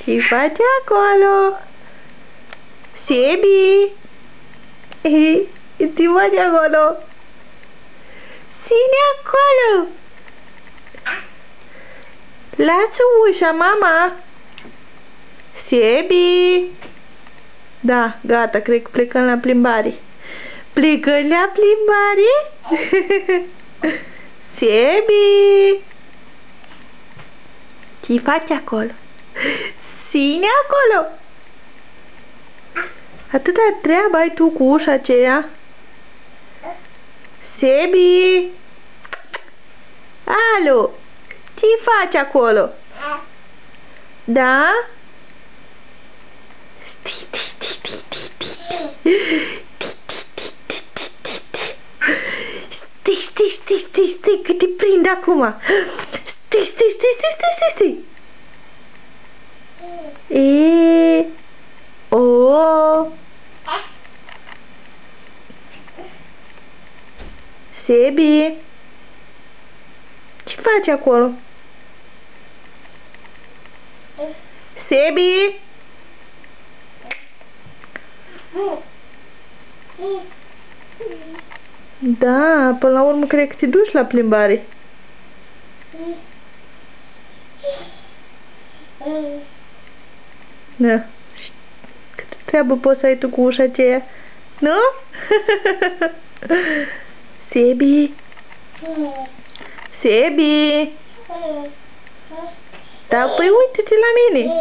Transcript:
Ce faci acolo? Sebi? Ce faci acolo? Ține acolo! Lasă ușa, mama! Sebi! Da, gata, cred că plecăm la plimbare. Plecăm la plimbare? Sebi! Ce faci acolo? Ține acolo! Atâta treabă ai tu cu ușa aceea? Sebi! Alo! Ce faci acolo? Da? Stai, că te prind acum. Stai. Sebi, ce faci acolo? Sebi? Da, până la urmă cred că te duci la plimbare. Da. Câtă treabă poți să ai tu cu ușa aceea? Nu? Sebi? Sebi? Da, păi uite-te la mine.